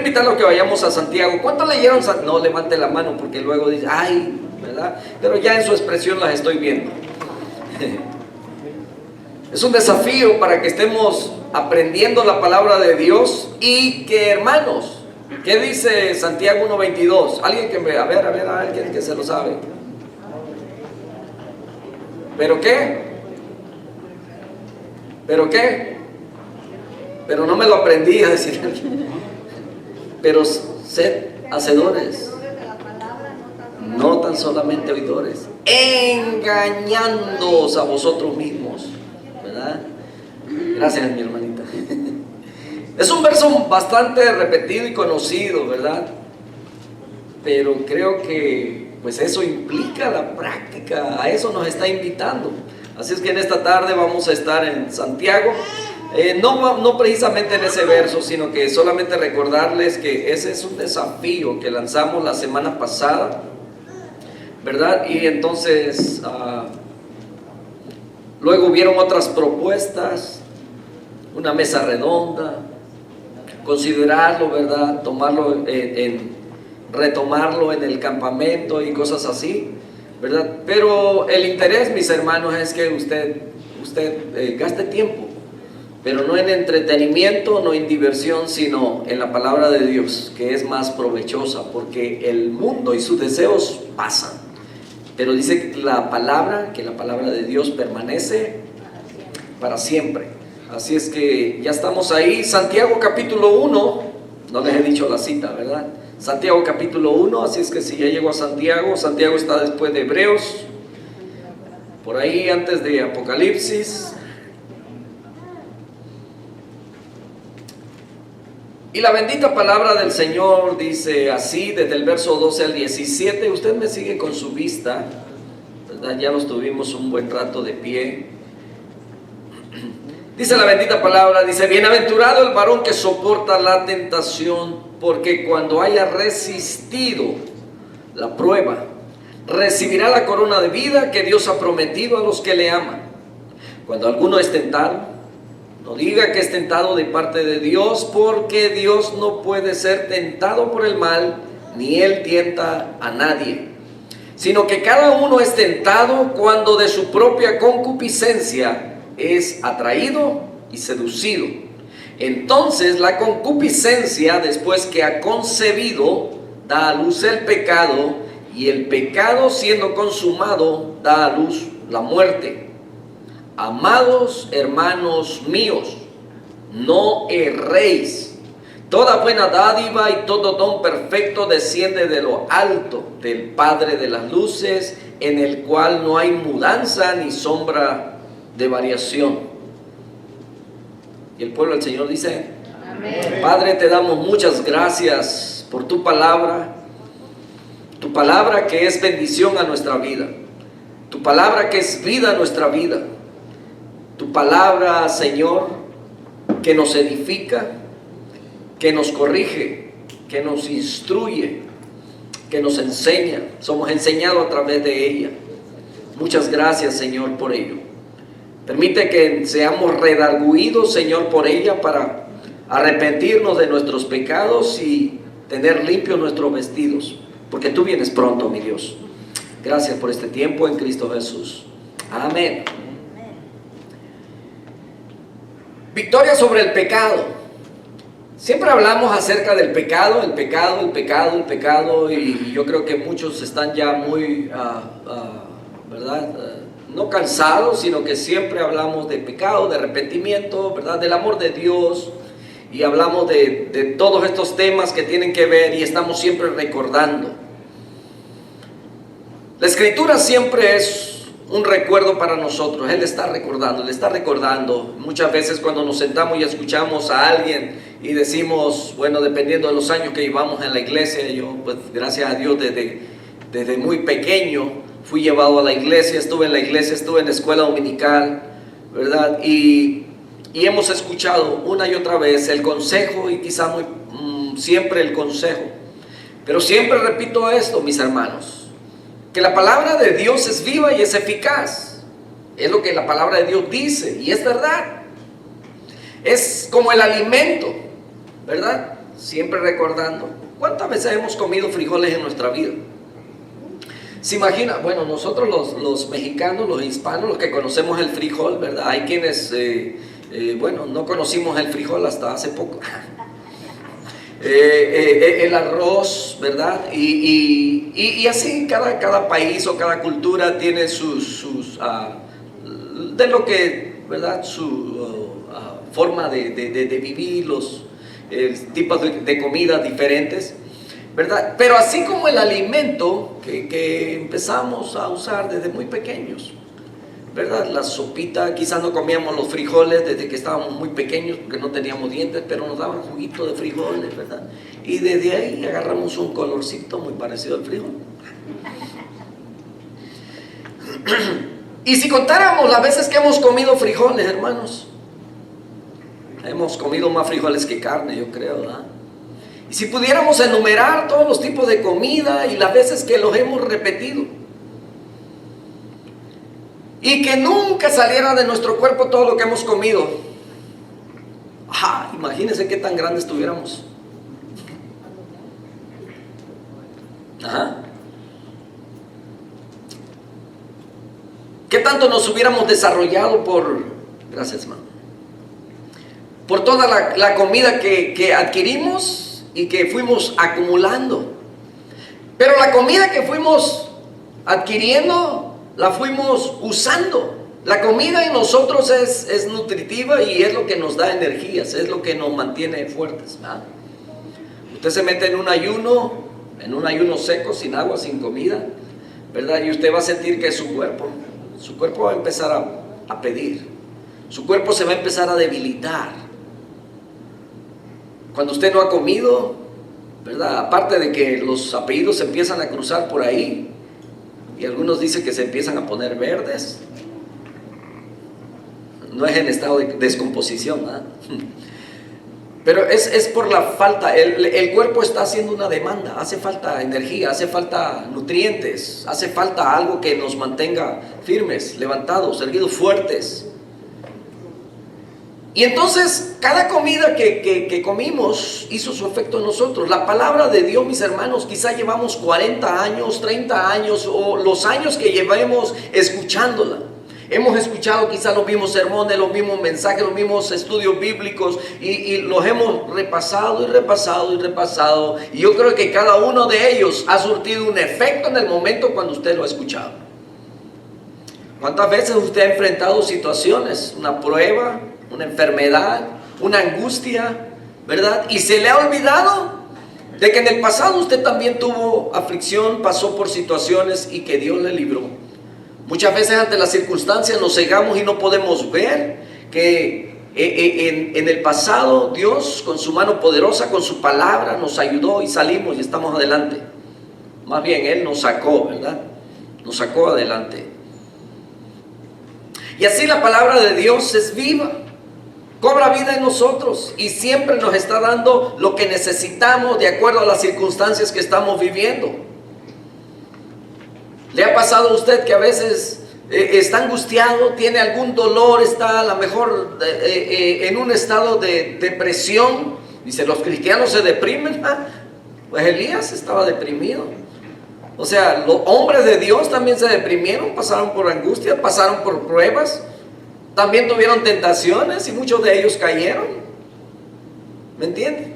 invitarlo a que vayamos a Santiago. ¿Cuántos leyeron? No levante la mano porque luego dice, ay, ¿verdad? Pero ya en su expresión las estoy viendo. Es un desafío para que estemos aprendiendo la palabra de Dios y que, hermanos, ¿qué dice Santiago 1:22? Alguien que me, a ver, alguien que se lo sabe. ¿Pero qué? ¿Pero qué? Pero no me lo aprendí a decir. Pero sed hacedores, no tan solamente oidores, engañándoos a vosotros mismos, ¿verdad? Gracias, mi hermanita. Es un verso bastante repetido y conocido, ¿verdad? Pero creo que pues eso implica la práctica, a eso nos está invitando. Así es que en esta tarde vamos a estar en Santiago, no precisamente en ese verso, sino que solamente recordarles que ese es un desafío que lanzamos la semana pasada, ¿verdad? Y entonces luego hubieron otras propuestas, una mesa redonda, considerarlo, ¿verdad? Tomarlo retomarlo en el campamento y cosas así, ¿verdad? Pero el interés, mis hermanos, es que usted gaste tiempo, pero no en entretenimiento, no en diversión, sino en la palabra de Dios, que es más provechosa, porque el mundo y sus deseos pasan, pero dice que la palabra de Dios permanece para siempre. Así es que ya estamos ahí. Santiago capítulo 1, no les he dicho la cita, ¿verdad? Santiago capítulo 1, así es que si ya llegó a Santiago, Santiago está después de Hebreos, por ahí antes de Apocalipsis. Y la bendita palabra del Señor dice así, desde el verso 12 al 17, usted me sigue con su vista, ¿verdad? Ya nos tuvimos un buen rato de pie. Dice la bendita palabra, dice, bienaventurado el varón que soporta la tentación, porque cuando haya resistido la prueba, recibirá la corona de vida que Dios ha prometido a los que le aman. Cuando alguno es tentado, no diga que es tentado de parte de Dios, porque Dios no puede ser tentado por el mal, ni Él tienta a nadie, sino que cada uno es tentado cuando de su propia concupiscencia es atraído y seducido. Entonces la concupiscencia, después que ha concebido, da a luz el pecado, y el pecado, siendo consumado, da a luz la muerte. Amados hermanos míos, no erréis. Toda buena dádiva y todo don perfecto desciende de lo alto, del Padre de las luces, en el cual no hay mudanza ni sombra de variación. Y el pueblo del Señor dice, amén. Padre, te damos muchas gracias por tu palabra que es bendición a nuestra vida, tu palabra que es vida a nuestra vida, tu palabra, Señor, que nos edifica, que nos corrige, que nos instruye, que nos enseña. Somos enseñados a través de ella. Muchas gracias, Señor, por ello. Permite que seamos redarguidos, Señor, por ella, para arrepentirnos de nuestros pecados y tener limpios nuestros vestidos, porque tú vienes pronto, mi Dios. Gracias por este tiempo en Cristo Jesús. Amén. Victoria sobre el pecado. Siempre hablamos acerca del pecado, el pecado, y yo creo que muchos están ya muy, ¿verdad? No cansados, sino que siempre hablamos de pecado, de arrepentimiento, ¿verdad? Del amor de Dios, y hablamos de todos estos temas que tienen que ver, y estamos siempre recordando. La Escritura siempre es un recuerdo para nosotros. Él está recordando. Muchas veces cuando nos sentamos y escuchamos a alguien y decimos, bueno, dependiendo de los años que llevamos en la iglesia, yo pues gracias a Dios desde muy pequeño fui llevado a la iglesia, estuve en la escuela dominical, ¿verdad? Y hemos escuchado una y otra vez el consejo, y quizá siempre el consejo. Pero siempre repito esto, mis hermanos, que la palabra de Dios es viva y es eficaz. Es lo que la palabra de Dios dice, y es verdad. Es como el alimento, ¿verdad? siempre recordando. ¿Cuántas veces hemos comido frijoles en nuestra vida? Se imagina, bueno, nosotros los mexicanos, los hispanos, los que conocemos el frijol, ¿verdad? Hay quienes, bueno, no conocimos el frijol hasta hace poco. El arroz, ¿verdad? Y así cada país o cada cultura tiene sus de lo que, ¿verdad? Su forma de vivir, los tipos de comidas diferentes, ¿verdad? Pero así como el alimento que empezamos a usar desde muy pequeños, ¿verdad? La sopita, quizás no comíamos los frijoles desde que estábamos muy pequeños porque no teníamos dientes, pero nos daban juguito de frijoles, ¿verdad? Y desde ahí agarramos un colorcito muy parecido al frijol. Y si contáramos las veces que hemos comido frijoles, hermanos, hemos comido más frijoles que carne, yo creo, ¿verdad? Y si pudiéramos enumerar todos los tipos de comida y las veces que los hemos repetido, y que nunca saliera de nuestro cuerpo todo lo que hemos comido, imagínense qué tan grandes estuviéramos. ¿Qué tanto nos hubiéramos desarrollado gracias, hermano, por toda la comida que adquirimos y que fuimos acumulando? Pero la comida que fuimos adquiriendo la fuimos usando. La comida en nosotros es nutritiva y es lo que nos da energías, es lo que nos mantiene fuertes, ¿verdad? Usted se mete en un ayuno seco, sin agua, sin comida, ¿verdad? Y usted va a sentir que su cuerpo va a empezar a pedir, su cuerpo se va a empezar a debilitar. Cuando usted no ha comido, ¿verdad? Aparte de que los apellidos se empiezan a cruzar por ahí, y algunos dicen que se empiezan a poner verdes, no es en estado de descomposición, ¿eh? Pero es por la falta, el cuerpo está haciendo una demanda, hace falta energía, hace falta nutrientes, hace falta algo que nos mantenga firmes, levantados, erguidos, fuertes. Y entonces cada comida que comimos hizo su efecto en nosotros. La palabra de Dios, mis hermanos, quizá llevamos 40 años, 30 años o los años que llevemos escuchándola. Hemos escuchado quizá los mismos sermones, los mismos mensajes, los mismos estudios bíblicos y los hemos repasado y repasado y repasado. Y yo creo que cada uno de ellos ha surtido un efecto en el momento cuando usted lo ha escuchado. ¿Cuántas veces usted ha enfrentado situaciones, una prueba, una enfermedad, una angustia, ¿verdad? Y se le ha olvidado de que en el pasado usted también tuvo aflicción, pasó por situaciones y que Dios le libró. Muchas veces ante las circunstancias nos cegamos y no podemos ver que en el pasado Dios con su mano poderosa, con su palabra nos ayudó y salimos y estamos adelante. Más bien Él nos sacó, ¿verdad? Nos sacó adelante. Y así la palabra de Dios es viva, cobra vida en nosotros y siempre nos está dando lo que necesitamos de acuerdo a las circunstancias que estamos viviendo. ¿Le ha pasado a usted que a veces está angustiado, tiene algún dolor, está a lo mejor en un estado de depresión? Dice, los cristianos se deprimen. Pues Elías estaba deprimido. O sea, los hombres de Dios también se deprimieron, pasaron por angustia, pasaron por pruebas, también tuvieron tentaciones y muchos de ellos cayeron. ¿Me entiende?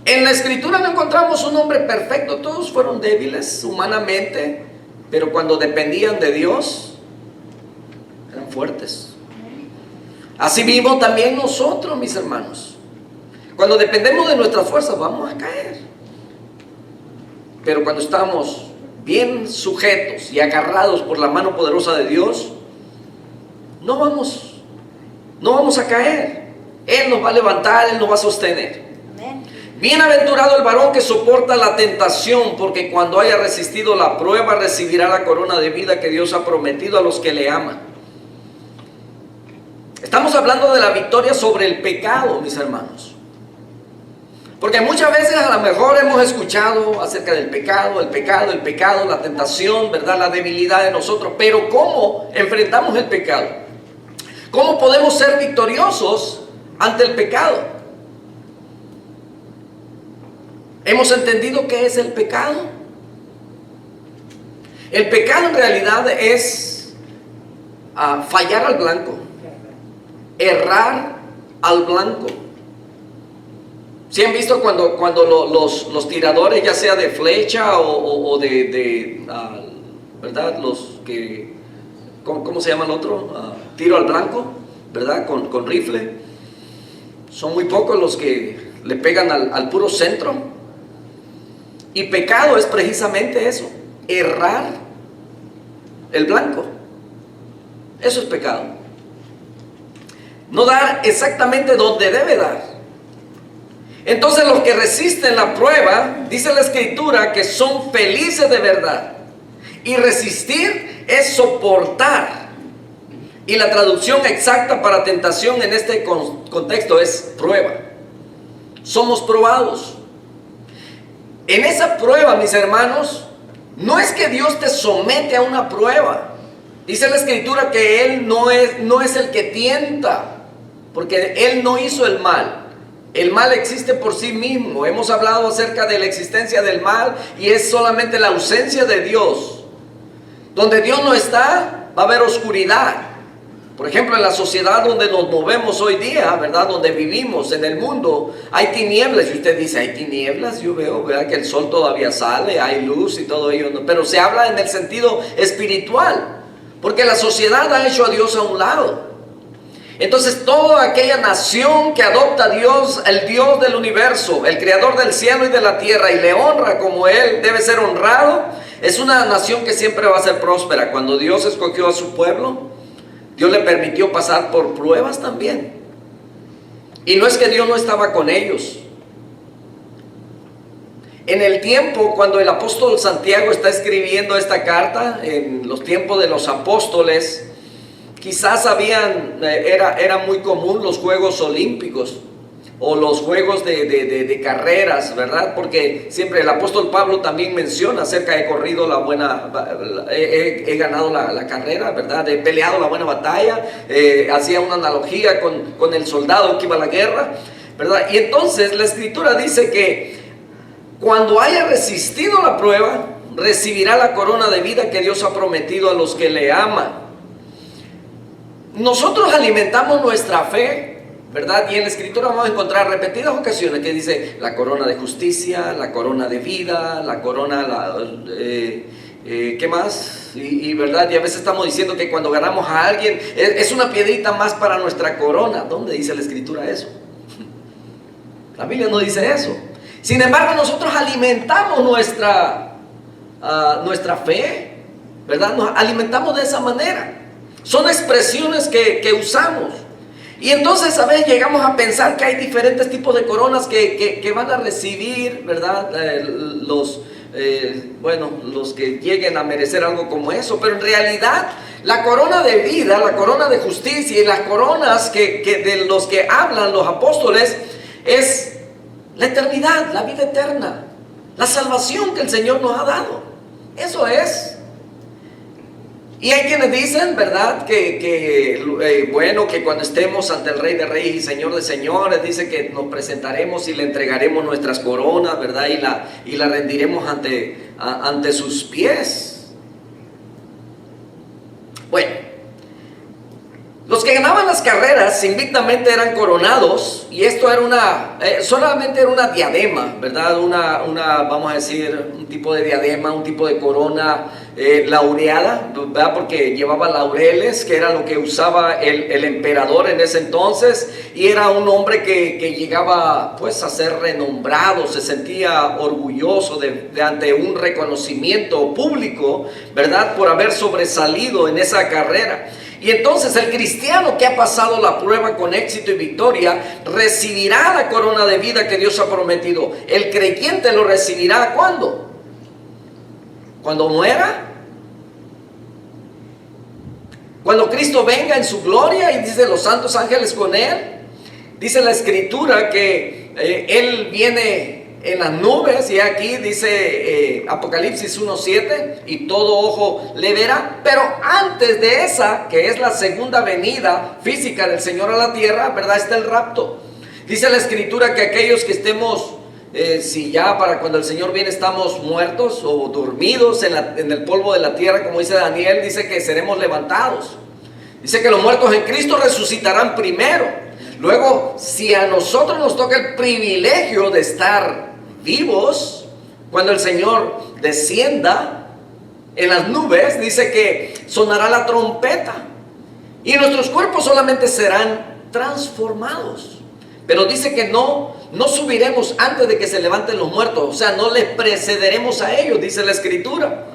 En la Escritura no encontramos un hombre perfecto, todos fueron débiles humanamente, pero cuando dependían de Dios, eran fuertes. Así mismo también nosotros, mis hermanos, cuando dependemos de nuestras fuerzas, vamos a caer. Pero cuando estamos bien sujetos y agarrados por la mano poderosa de Dios, no vamos a caer. Él nos va a levantar, Él nos va a sostener. Bienaventurado el varón que soporta la tentación, porque cuando haya resistido la prueba recibirá la corona de vida que Dios ha prometido a los que le aman. Estamos hablando de la victoria sobre el pecado, mis hermanos. Porque muchas veces a lo mejor hemos escuchado acerca del pecado, la tentación, ¿verdad? La debilidad de nosotros. Pero ¿cómo enfrentamos el pecado? ¿Cómo podemos ser victoriosos ante el pecado? Hemos entendido qué es el pecado. El pecado en realidad es fallar al blanco, errar al blanco. ¿Sí han visto cuando los tiradores, ya sea de flecha o ¿verdad? Los que, ¿cómo se llama el otro? Tiro al blanco, ¿verdad? Con rifle. Son muy pocos los que le pegan al puro centro. Y pecado es precisamente eso, errar el blanco. Eso es pecado. No dar exactamente donde debe dar. Entonces los que resisten la prueba, dice la Escritura, que son felices de verdad. Y resistir es soportar. Y la traducción exacta para tentación en este contexto es prueba. Somos probados. En esa prueba, mis hermanos, no es que Dios te somete a una prueba. Dice la Escritura que Él no es el que tienta, porque Él no hizo el mal. El mal existe por sí mismo. Hemos hablado acerca de la existencia del mal y es solamente la ausencia de Dios. Donde Dios no está, va a haber oscuridad. Por ejemplo, en la sociedad donde nos movemos hoy día, ¿verdad? Donde vivimos en el mundo, hay tinieblas. Y usted dice, ¿hay tinieblas? Yo veo, ¿verdad? Que el sol todavía sale, hay luz y todo ello. Pero se habla en el sentido espiritual, porque la sociedad ha hecho a Dios a un lado. Entonces toda aquella nación que adopta a Dios, el Dios del universo, el creador del cielo y de la tierra, y le honra como Él debe ser honrado, es una nación que siempre va a ser próspera. Cuando Dios escogió a su pueblo, Dios le permitió pasar por pruebas también. Y no es que Dios no estaba con ellos. En el tiempo cuando el apóstol Santiago está escribiendo esta carta, en los tiempos de los apóstoles, quizás era muy común los Juegos Olímpicos o los Juegos de carreras, ¿verdad? Porque siempre el apóstol Pablo también menciona acerca, he corrido la buena, he ganado la carrera, ¿verdad? He peleado la buena batalla, hacía una analogía con el soldado que iba a la guerra, ¿verdad? Y entonces la Escritura dice que cuando haya resistido la prueba, recibirá la corona de vida que Dios ha prometido a los que le aman. Nosotros alimentamos nuestra fe, ¿verdad? Y en la Escritura vamos a encontrar repetidas ocasiones que dice la corona de justicia, la corona de vida, la corona, ¿qué más? Y ¿verdad? Y a veces estamos diciendo que cuando ganamos a alguien es una piedrita más para nuestra corona. ¿Dónde dice la Escritura eso? La Biblia no dice eso. Sin embargo, nosotros alimentamos nuestra fe, ¿verdad? Nos alimentamos de esa manera. Son expresiones que usamos. Y entonces a veces llegamos a pensar que hay diferentes tipos de coronas que van a recibir, ¿verdad? Los que lleguen a merecer algo como eso. Pero en realidad la corona de vida, la corona de justicia y las coronas de los que hablan los apóstoles es la eternidad, la vida eterna, la salvación que el Señor nos ha dado. Eso es. Y hay quienes dicen, ¿verdad? Que cuando estemos ante el Rey de Reyes y Señor de Señores, dice que nos presentaremos y le entregaremos nuestras coronas, ¿verdad? Y la rendiremos ante sus pies. Bueno, los que ganaban las carreras invictamente eran coronados, y esto era solamente era una diadema, ¿verdad? Vamos a decir, un tipo de diadema, un tipo de corona laureada, ¿verdad? Porque llevaba laureles, que era lo que usaba el emperador en ese entonces, y era un hombre que llegaba pues a ser renombrado, se sentía orgulloso ante un reconocimiento público, ¿verdad? Por haber sobresalido en esa carrera. Y entonces el cristiano que ha pasado la prueba con éxito y victoria recibirá la corona de vida que Dios ha prometido. El creyente lo recibirá ¿cuándo? ¿Cuando muera? Cuando Cristo venga en su gloria y dice los santos ángeles con Él. Dice la Escritura que Él viene en las nubes, y aquí dice Apocalipsis 1:7, y todo ojo le verá. Pero antes de esa, que es la segunda venida física del Señor a la tierra, ¿verdad? Está el rapto. Dice la Escritura que aquellos que estemos si ya para cuando el Señor viene estamos muertos o dormidos en el polvo de la tierra, como dice Daniel, dice que seremos levantados. Dice que los muertos en Cristo resucitarán primero. Luego, si a nosotros nos toca el privilegio de estar vivos, cuando el Señor descienda en las nubes, dice que sonará la trompeta y nuestros cuerpos solamente serán transformados. Pero dice que no subiremos antes de que se levanten los muertos, o sea, no les precederemos a ellos, dice la Escritura.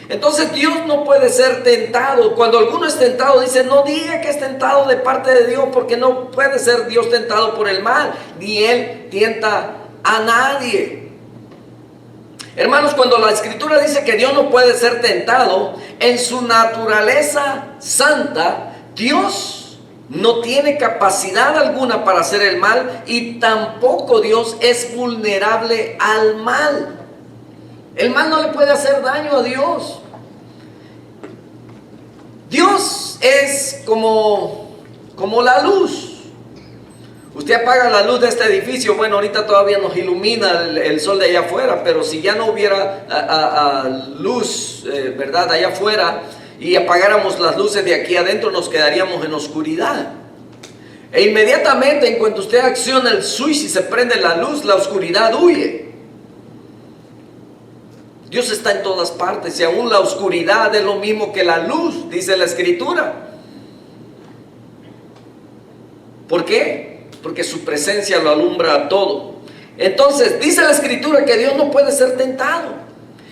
Entonces Dios no puede ser tentado. Cuando alguno es tentado, dice, no diga que es tentado de parte de Dios, porque no puede ser Dios tentado por el mal, ni Él tienta a nadie. Hermanos, cuando la Escritura dice que Dios no puede ser tentado, en su naturaleza santa, Dios no tiene capacidad alguna para hacer el mal, y tampoco Dios es vulnerable al mal. El mal no le puede hacer daño a Dios. Dios es como la luz. Usted apaga la luz de este edificio, bueno, ahorita todavía nos ilumina el sol de allá afuera, pero si ya no hubiera luz, ¿verdad?, allá afuera, y apagáramos las luces de aquí adentro, nos quedaríamos en oscuridad. E inmediatamente, en cuanto usted acciona el switch y se prende la luz, la oscuridad huye. Dios está en todas partes, y aún la oscuridad es lo mismo que la luz, dice la Escritura. ¿Por qué? Porque su presencia lo alumbra a todo. Entonces, dice la Escritura que Dios no puede ser tentado.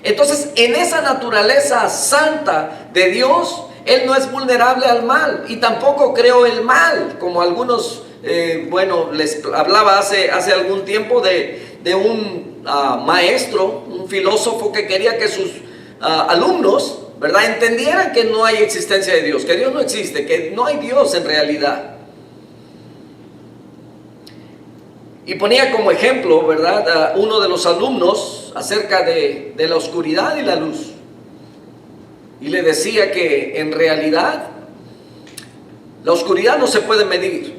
Entonces, en esa naturaleza santa de Dios, Él no es vulnerable al mal, y tampoco creó el mal, como algunos, les hablaba hace algún tiempo de un maestro, un filósofo que quería que sus alumnos, ¿verdad?, entendieran que no hay existencia de Dios, que Dios no existe, que no hay Dios en realidad. Y ponía como ejemplo, ¿verdad?, uno de los alumnos acerca de la oscuridad y la luz. Y le decía que en realidad la oscuridad no se puede medir.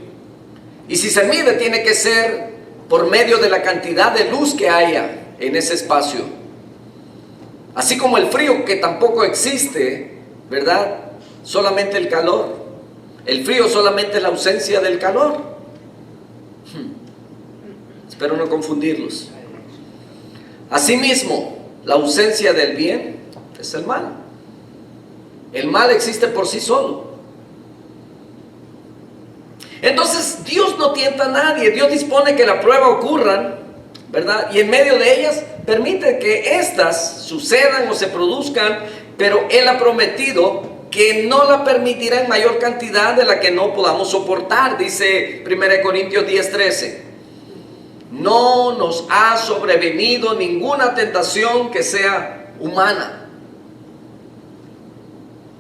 Y si se mide, tiene que ser por medio de la cantidad de luz que haya en ese espacio. Así como el frío, que tampoco existe, ¿verdad?, solamente el calor. El frío solamente es la ausencia del calor. Espero no confundirlos. Asimismo, la ausencia del bien es el mal. El mal existe por sí solo. Entonces, Dios no tienta a nadie. Dios dispone que la prueba ocurran, ¿verdad?, y en medio de ellas permite que éstas sucedan o se produzcan, pero Él ha prometido que no la permitirá en mayor cantidad de la que no podamos soportar. Dice 1 Corintios 10:13. No nos ha sobrevenido ninguna tentación que sea humana,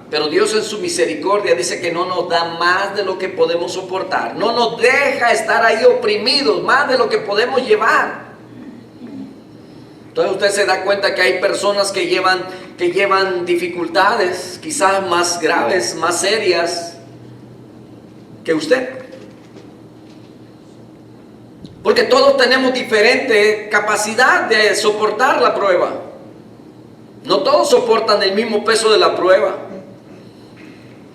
pero Dios en su misericordia dice que no nos da más de lo que podemos soportar. No nos deja estar ahí oprimidos más de lo que podemos llevar. Entonces usted se da cuenta que hay personas que llevan dificultades quizás más graves, más serias que usted. Porque todos tenemos diferente capacidad de soportar la prueba. No todos soportan el mismo peso de la prueba.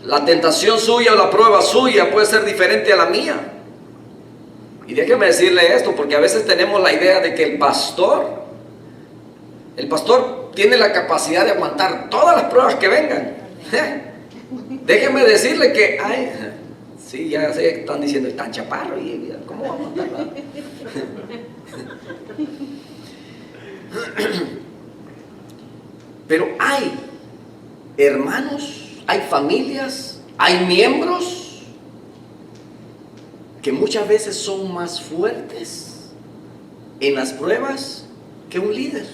La tentación suya o la prueba suya puede ser diferente a la mía. Y déjeme decirle esto, porque a veces tenemos la idea de que el pastor tiene la capacidad de aguantar todas las pruebas que vengan. Déjeme decirle que sí, ya sé, están diciendo, es tan chaparro, y ¿cómo va a aguantarla? Pero hay hermanos, hay familias, hay miembros que muchas veces son más fuertes en las pruebas que un líder.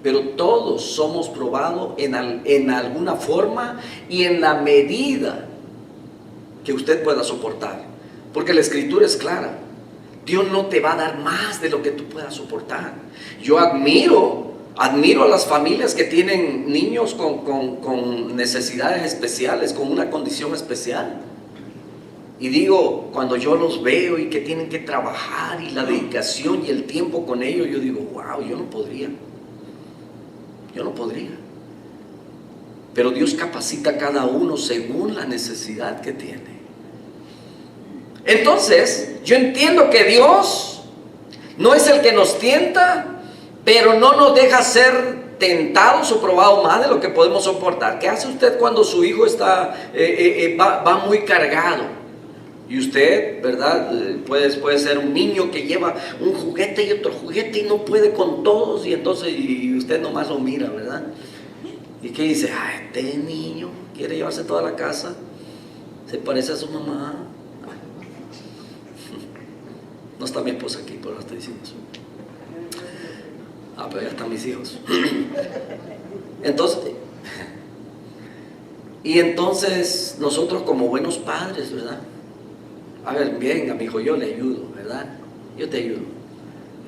Pero todos somos probados en alguna forma y en la medida que usted pueda soportar. Porque la Escritura es clara. Dios no te va a dar más de lo que tú puedas soportar. Yo admiro a las familias que tienen niños con necesidades especiales, con una condición especial. Y digo, cuando yo los veo y que tienen que trabajar y la dedicación y el tiempo con ellos, yo digo, wow, yo no podría. Yo no podría. Pero Dios capacita a cada uno según la necesidad que tiene. Entonces, yo entiendo que Dios no es el que nos tienta, pero no nos deja ser tentados o probados más de lo que podemos soportar. ¿Qué hace usted cuando su hijo está, va muy cargado? Y usted, ¿verdad? Puede ser un niño que lleva un juguete y otro juguete y no puede con todos, y entonces y usted nomás lo mira, ¿verdad? ¿Y qué dice? Este niño quiere llevarse toda la casa, se parece a su mamá. No está mi esposa aquí, pero estoy diciendo eso. Pero ya están mis hijos. Entonces nosotros como buenos padres, ¿verdad? A ver, venga, mi hijo, yo le ayudo, ¿verdad? Yo te ayudo.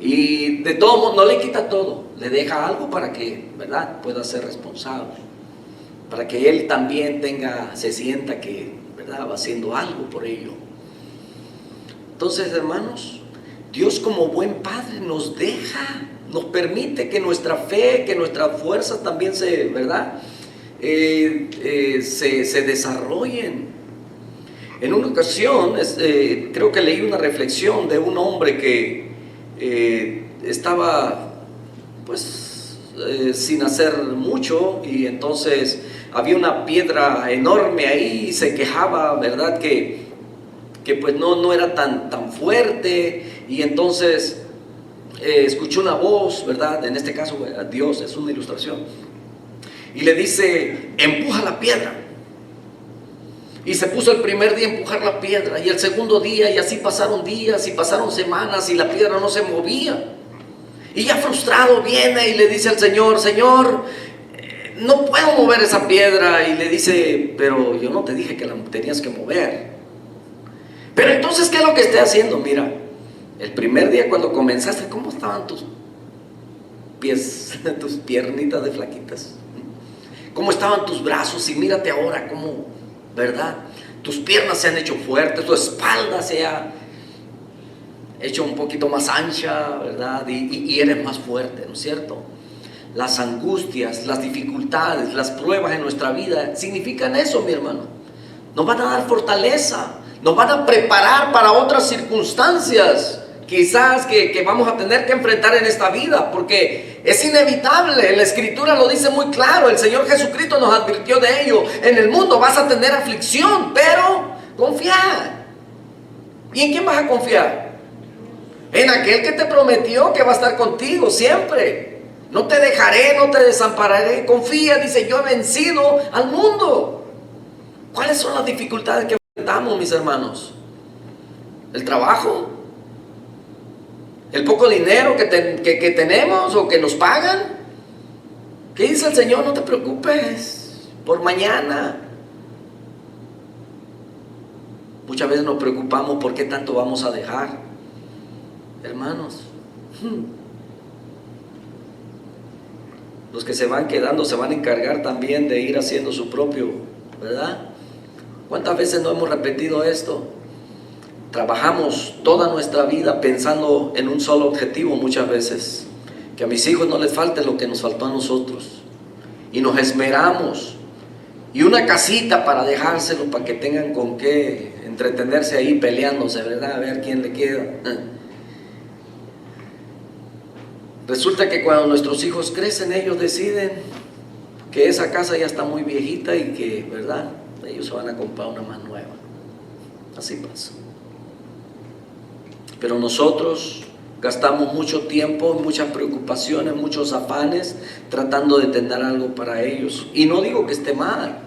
Y de todo modo, no le quita todo, le deja algo para que, ¿verdad?, pueda ser responsable. Para que él también se sienta que, ¿verdad?, va haciendo algo por ello. Entonces, hermanos, Dios como buen padre nos deja, nos permite que nuestra fe, que nuestras fuerzas también ¿verdad?, se desarrollen. En una ocasión, creo que leí una reflexión de un hombre que estaba, pues, sin hacer mucho, y entonces había una piedra enorme ahí y se quejaba, ¿verdad?, que pues no era tan fuerte, y entonces escuchó una voz, ¿verdad?, en este caso Dios, es una ilustración, y le dice, empuja la piedra. Y se puso el primer día a empujar la piedra, y el segundo día, y así pasaron días y pasaron semanas, y la piedra no se movía. Y ya frustrado viene y le dice al Señor, Señor, no puedo mover esa piedra. Y le dice, pero yo no te dije que la tenías que mover. Pero entonces, ¿qué es lo que estoy haciendo? Mira, el primer día cuando comenzaste, ¿cómo estaban tus pies, tus piernitas de flaquitas? ¿Cómo estaban tus brazos? Y mírate ahora cómo, ¿verdad?, tus piernas se han hecho fuertes, tu espalda se ha hecho un poquito más ancha, ¿verdad? Y eres más fuerte, ¿no es cierto? Las angustias, las dificultades, las pruebas en nuestra vida significan eso, mi hermano. Nos van a dar fortaleza, nos van a preparar para otras circunstancias quizás que vamos a tener que enfrentar en esta vida, porque es inevitable. La Escritura lo dice muy claro, el Señor Jesucristo nos advirtió de ello. En el mundo vas a tener aflicción, pero confía. ¿Y en quién vas a confiar? En aquel que te prometió que va a estar contigo siempre. No te dejaré, no te desampararé. Confía, dice, yo he vencido al mundo. ¿Cuáles son las dificultades que enfrentamos, mis hermanos? El trabajo, el poco dinero que tenemos o que nos pagan. ¿Qué dice el Señor? No te preocupes por mañana. Muchas veces nos preocupamos por qué tanto vamos a dejar, hermanos. Los que se van quedando se van a encargar también de ir haciendo su propio, ¿verdad? ¿Cuántas veces no hemos repetido esto? Trabajamos toda nuestra vida pensando en un solo objetivo muchas veces, que a mis hijos no les falte lo que nos faltó a nosotros, y nos esmeramos, y una casita para dejárselo, para que tengan con qué entretenerse ahí peleándose, ¿verdad? A ver quién le queda. Resulta que cuando nuestros hijos crecen, ellos deciden que esa casa ya está muy viejita y que, ¿verdad?, ellos se van a comprar una más nueva. Así pasa. Pero nosotros gastamos mucho tiempo, muchas preocupaciones, muchos afanes tratando de tener algo para ellos. Y no digo que esté mal,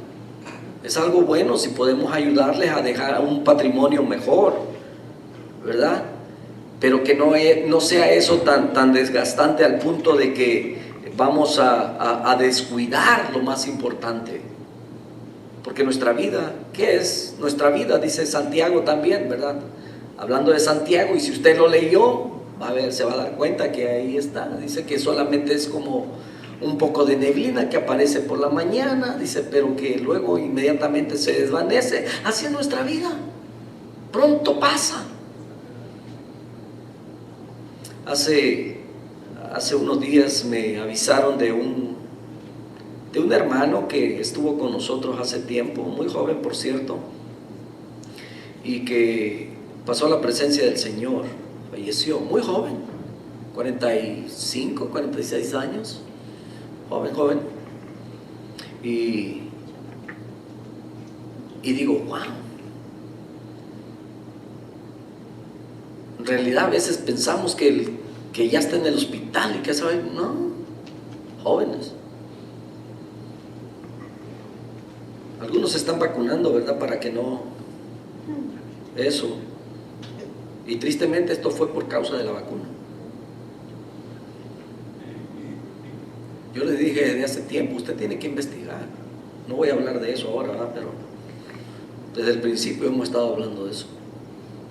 es algo bueno si podemos ayudarles a dejar un patrimonio mejor, ¿verdad? Pero que no sea eso tan desgastante al punto de que vamos a descuidar lo más importante. Porque nuestra vida, ¿qué es? Nuestra vida, dice Santiago también, ¿verdad? Hablando de Santiago, y si usted lo leyó, se va a dar cuenta que ahí está. Dice que solamente es como un poco de neblina que aparece por la mañana, dice, pero que luego inmediatamente se desvanece. Así es nuestra vida. pronto pasa. Hace unos días me avisaron de un hermano que estuvo con nosotros hace tiempo, muy joven por cierto, y que pasó a la presencia del Señor, falleció muy joven, 45, 46 años, joven, y digo, wow, en realidad a veces pensamos que ya está en el hospital y que sabe, no, jóvenes. Algunos se están vacunando, ¿verdad? Para que no, eso. Y tristemente esto fue por causa de la vacuna. Yo le dije desde hace tiempo, usted tiene que investigar. No voy a hablar de eso ahora, ¿verdad? Pero desde el principio hemos estado hablando de eso.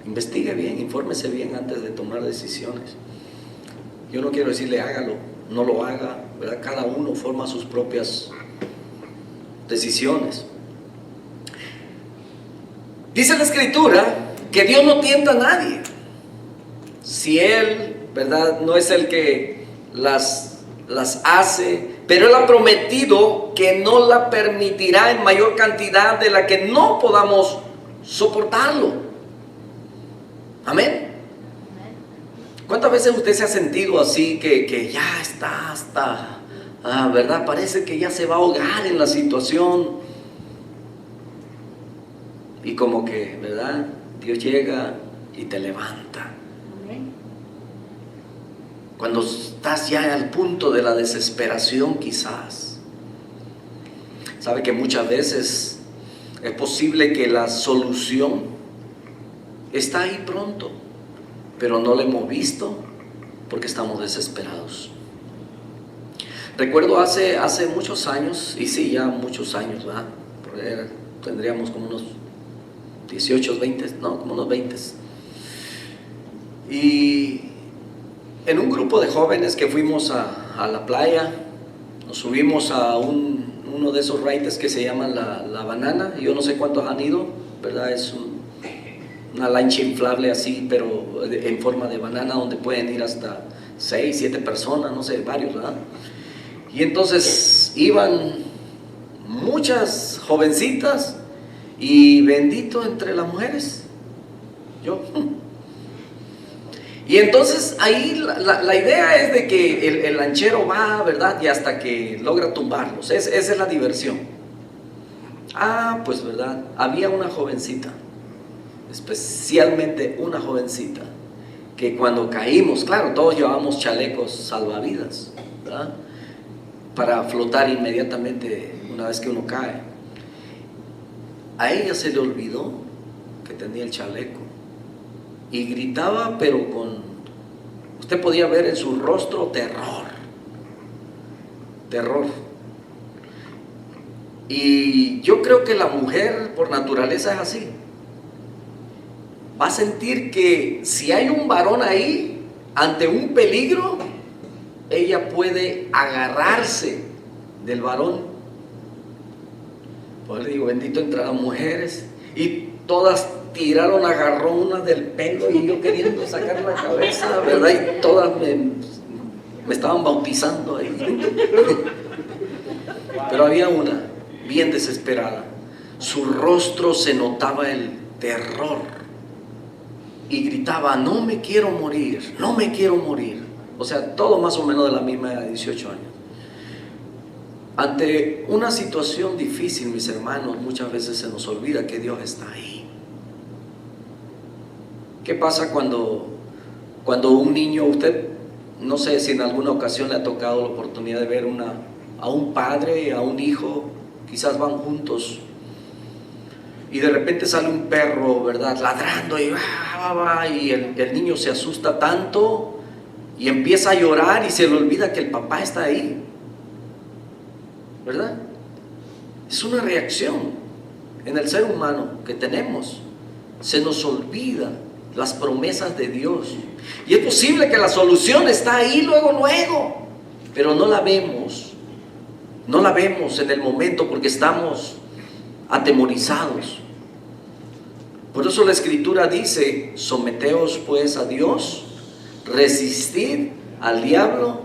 Investigue bien, infórmese bien antes de tomar decisiones. Yo no quiero decirle hágalo, no lo haga, ¿verdad? Cada uno forma sus propias decisiones. Dice la Escritura que Dios no tienta a nadie. Si Él, ¿verdad?, no es el que las hace, pero Él ha prometido que no la permitirá en mayor cantidad de la que no podamos soportarlo. Amén. ¿Cuántas veces usted se ha sentido así que ya está hasta, ¿verdad? Parece que ya se va a ahogar en la situación. Y como que, ¿verdad? Dios llega y te levanta. Cuando estás ya al punto de la desesperación quizás. Sabe que muchas veces es posible que la solución está ahí pronto, pero no la hemos visto porque estamos desesperados. Recuerdo hace muchos años, y sí, ya muchos años, ¿verdad? Tendríamos como unos 18, 20, no, como unos 20. Y en un grupo de jóvenes que fuimos a la playa, nos subimos a uno de esos raites que se llama la Banana. Yo no sé cuántos han ido, ¿verdad? Es una lancha inflable así, pero en forma de banana, donde pueden ir hasta 6, 7 personas, no sé, varios, ¿verdad? Y entonces iban muchas jovencitas y bendito entre las mujeres, yo. Y entonces ahí la idea es de que el lanchero va, ¿verdad? Y hasta que logra tumbarlos. Esa es la diversión. Pues ¿verdad? Había una jovencita, especialmente una jovencita, que cuando caímos, claro, todos llevábamos chalecos salvavidas, ¿verdad?, para flotar inmediatamente una vez que uno cae. A ella se le olvidó que tenía el chaleco y gritaba, pero usted podía ver en su rostro terror. Y yo creo que la mujer por naturaleza es así. Va a sentir que si hay un varón ahí, ante un peligro, ella puede agarrarse del varón. Pues le digo, bendito entre las mujeres. Y todas tiraron agarrón una del pelo y yo queriendo sacar la cabeza, ¿verdad? Y todas me estaban bautizando ahí. Pero había una bien desesperada. Su rostro se notaba el terror y gritaba, no me quiero morir, no me quiero morir. O sea, todo más o menos de la misma edad, 18 años. Ante una situación difícil, mis hermanos, muchas veces se nos olvida que Dios está ahí. ¿Qué pasa cuando un niño, usted, no sé si en alguna ocasión le ha tocado la oportunidad de ver a un padre y a un hijo, quizás van juntos, y de repente sale un perro, ¿verdad?, ladrando y el niño se asusta tanto y empieza a llorar y se le olvida que el papá está ahí, ¿verdad? Es una reacción en el ser humano que tenemos. Se nos olvida las promesas de Dios y es posible que la solución está ahí luego, pero no la vemos en el momento porque estamos atemorizados. Por eso la Escritura dice: someteos pues a Dios, resistid al diablo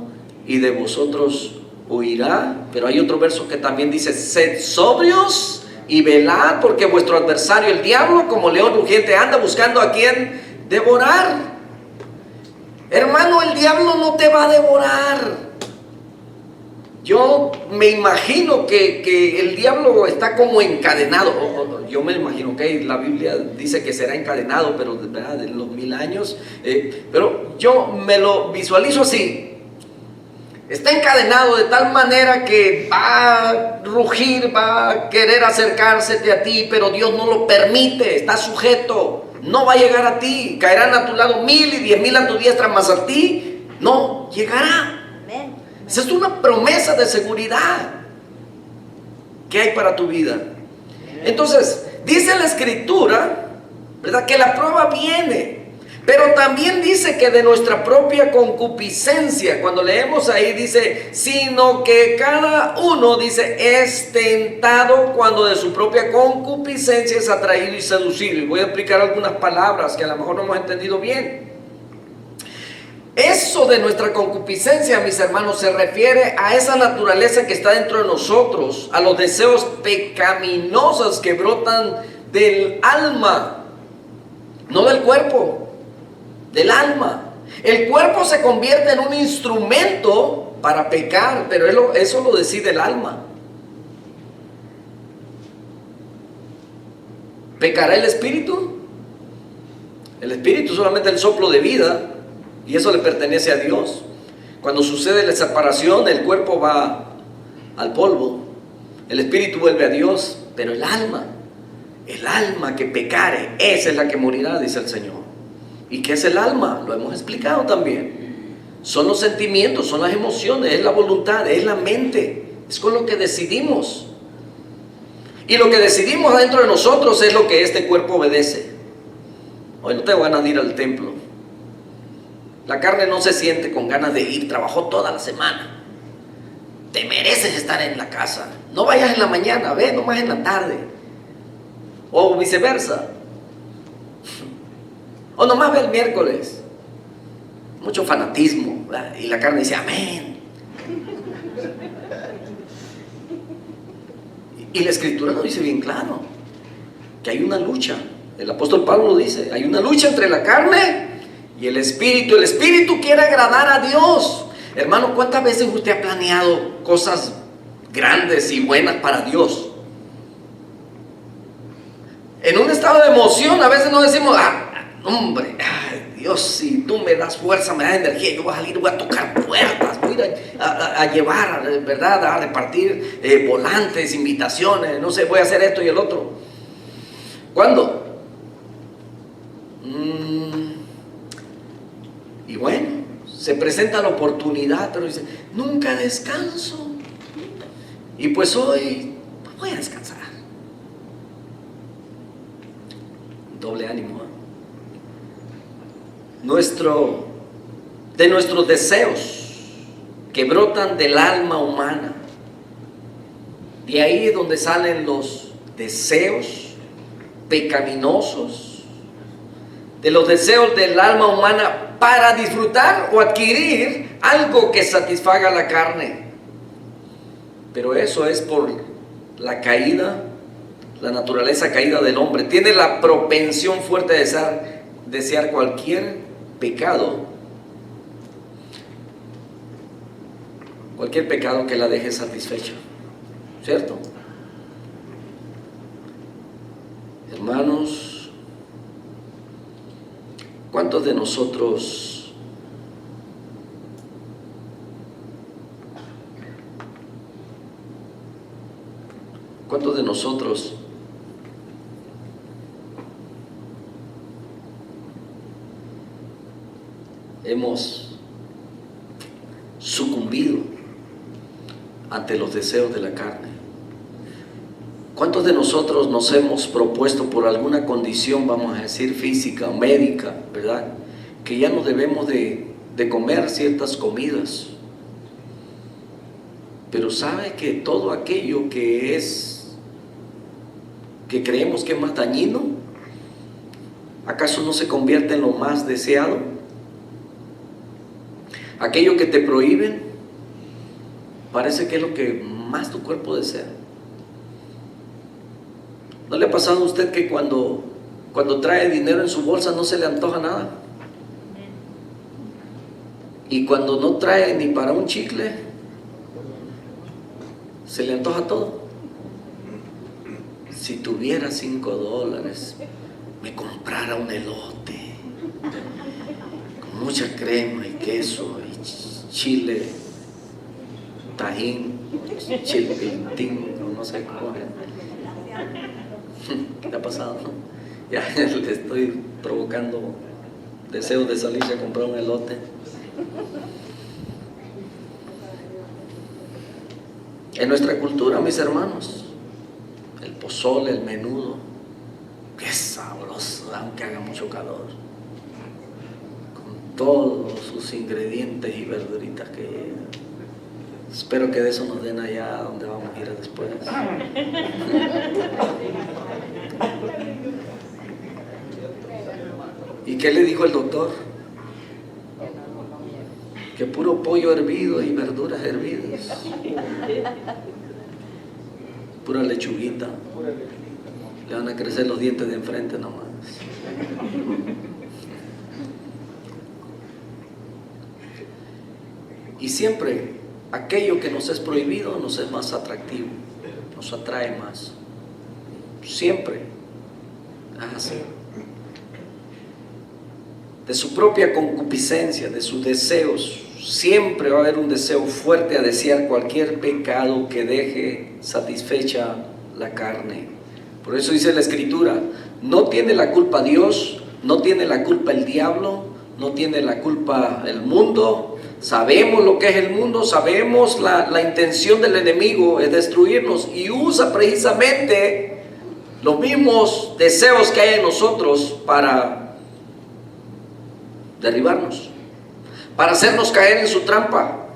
y de vosotros huirá. Pero hay otro verso que también dice: sed sobrios y velad, porque vuestro adversario el diablo, como león rugiente, anda buscando a quien devorar. Hermano, el diablo no te va a devorar. Yo me imagino que el diablo está como encadenado. Yo me imagino que la Biblia dice que será encadenado, pero ¿verdad? De los 1000 años. Pero yo me lo visualizo así. Está encadenado de tal manera que va a rugir, va a querer acercársete a ti, pero Dios no lo permite. Está sujeto. No va a llegar a ti. Caerán a tu lado 1000 y 10,000 a tu diestra, mas a ti no llegará. Esa es una promesa de seguridad que hay para tu vida. Entonces, dice la Escritura, ¿verdad?, que la prueba viene, pero también dice que de nuestra propia concupiscencia. Cuando leemos ahí dice: sino que cada uno, dice, es tentado cuando de su propia concupiscencia es atraído y seducido. Y voy a explicar algunas palabras que a lo mejor no hemos entendido bien. Eso de nuestra concupiscencia, mis hermanos, se refiere a esa naturaleza que está dentro de nosotros, a los deseos pecaminosos que brotan del alma, no del cuerpo, del alma. El cuerpo se convierte en un instrumento para pecar, pero eso lo decide el alma. ¿Pecará el espíritu? El espíritu es solamente el soplo de vida, y eso le pertenece a Dios. Cuando sucede la separación, el cuerpo va al polvo, el espíritu vuelve a Dios, pero el alma que pecare, esa es la que morirá, dice el Señor. ¿Y qué es el alma? Lo hemos explicado también. Son los sentimientos, son las emociones, es la voluntad, es la mente, es con lo que decidimos. Y lo que decidimos adentro de nosotros es lo que este cuerpo obedece. Hoy no tengo ganas de ir al templo. La carne no se siente con ganas de ir, trabajó toda la semana. Te mereces estar en la casa. No vayas en la mañana, ve nomás en la tarde. O viceversa. O nomás ve el miércoles. Mucho fanatismo, ¿verdad? Y la carne dice amén. Y la Escritura lo dice bien claro, que hay una lucha. El apóstol Pablo lo dice: hay una lucha entre la carne y el espíritu. El espíritu quiere agradar a Dios. Hermano, ¿cuántas veces usted ha planeado cosas grandes y buenas para Dios? En un estado de emoción a veces nos decimos: hombre, Dios, si tú me das fuerza, me das energía, yo voy a salir, voy a tocar puertas, voy a llevar, ¿verdad?, a repartir volantes, invitaciones, no sé, voy a hacer esto y el otro. ¿Cuándo? Y bueno, se presenta la oportunidad, pero dice: nunca descanso. Y pues hoy voy a descansar. Doble ánimo. De nuestros deseos que brotan del alma humana. De ahí es donde salen los deseos pecaminosos, de los deseos del alma humana para disfrutar o adquirir algo que satisfaga la carne. Pero eso es por la caída, la naturaleza caída del hombre. Tiene la propensión fuerte de desear cualquier pecado, que la deje satisfecha, ¿cierto? Hermanos, ¿cuántos de nosotros hemos sucumbido ante los deseos de la carne? ¿Cuántos de nosotros nos hemos propuesto por alguna condición, vamos a decir física o médica, ¿verdad?, que ya no debemos de comer ciertas comidas? Pero sabe que todo aquello que creemos que es más dañino, ¿acaso no se convierte en lo más deseado? Aquello que te prohíben parece que es lo que más tu cuerpo desea. ¿No le ha pasado a usted que cuando trae dinero en su bolsa no se le antoja nada? Y cuando no trae ni para un chicle, se le antoja todo. Si tuviera $5, me comprara un elote con mucha crema y queso y chile, tajín, chilpintín, no sé cómo es. ¿Qué te ha pasado? Ya le estoy provocando deseos de salirse a comprar un elote. En nuestra cultura, mis hermanos, el pozole, el menudo, qué sabroso, aunque haga mucho calor, con todos sus ingredientes y verduritas que llevan. Espero que de eso nos den allá donde vamos a ir después. ¿Y qué le dijo el doctor? Que puro pollo hervido y verduras hervidas, pura lechuguita, le van a crecer los dientes de enfrente nomás. Y siempre aquello que nos es prohibido nos es más atractivo, nos atrae más. Siempre es así. De su propia concupiscencia, de sus deseos, siempre va a haber un deseo fuerte a desear cualquier pecado que deje satisfecha la carne. Por eso dice la Escritura, no tiene la culpa Dios, no tiene la culpa el diablo, no tiene la culpa el mundo. Sabemos lo que es el mundo, sabemos la intención del enemigo es destruirnos y usa precisamente los mismos deseos que hay en nosotros para derribarnos, para hacernos caer en su trampa.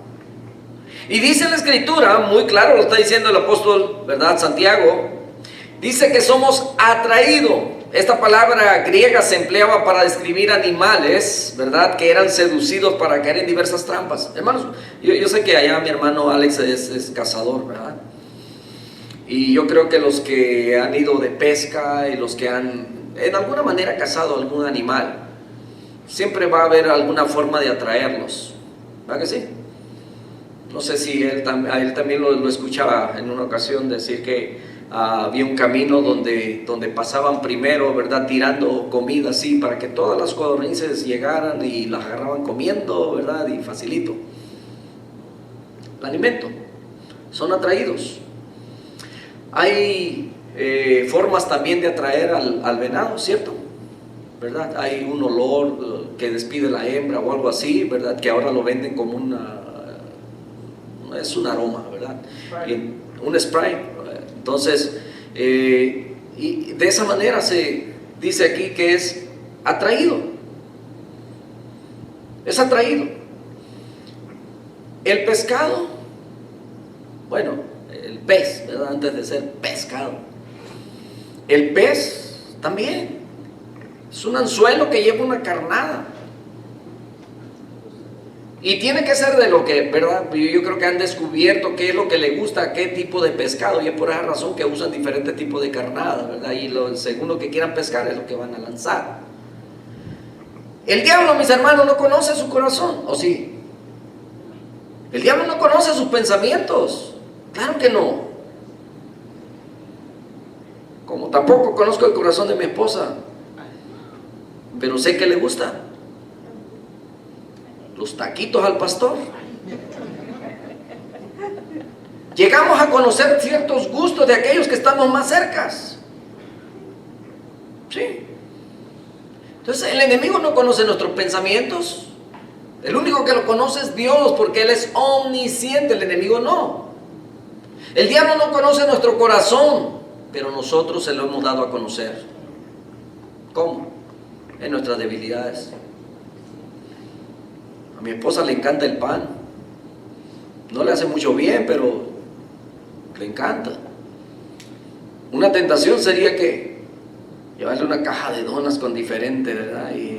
Y dice la Escritura, muy claro lo está diciendo el apóstol, ¿verdad? Santiago, dice que somos atraídos. Esta palabra griega se empleaba para describir animales, ¿verdad? Que eran seducidos para caer en diversas trampas. Hermanos, yo sé que allá mi hermano Alex es cazador, ¿verdad? Y yo creo que los que han ido de pesca y los que han en alguna manera cazado algún animal, siempre va a haber alguna forma de atraerlos, ¿verdad que sí? No sé si a él también lo escuchaba en una ocasión decir que había un camino donde pasaban primero, ¿verdad? Tirando comida así para que todas las codornices llegaran y las agarraban comiendo, ¿verdad? Y facilito. El alimento. Son atraídos. Hay formas también de atraer al venado, ¿cierto? ¿Verdad? Hay un olor que despide la hembra o algo así, ¿verdad? Que ahora lo venden como es un aroma, ¿verdad? Un spray. Entonces, y de esa manera se dice aquí que es atraído. Es atraído. El pescado, bueno, el pez, ¿verdad? Antes de ser pescado. El pez también. Es un anzuelo que lleva una carnada. Y tiene que ser de lo que, ¿verdad? Yo creo que han descubierto qué es lo que le gusta a qué tipo de pescado. Y es por esa razón que usan diferentes tipos de carnada, ¿verdad? Y según lo que quieran pescar es lo que van a lanzar. El diablo, mis hermanos, no conoce su corazón, ¿o sí? El diablo no conoce sus pensamientos. Claro que no. Como tampoco conozco el corazón de mi esposa, pero sé que le gusta los taquitos al pastor. Llegamos a conocer ciertos gustos de aquellos que estamos más cercas. Sí. Entonces el enemigo no conoce nuestros pensamientos. El único que lo conoce es Dios, porque Él es omnisciente. El enemigo no. El diablo no conoce nuestro corazón, pero nosotros se lo hemos dado a conocer. ¿Cómo? En nuestras debilidades. A mi esposa le encanta el pan. No le hace mucho bien, pero le encanta. Una tentación sería que llevarle una caja de donas con diferente, ¿verdad? Y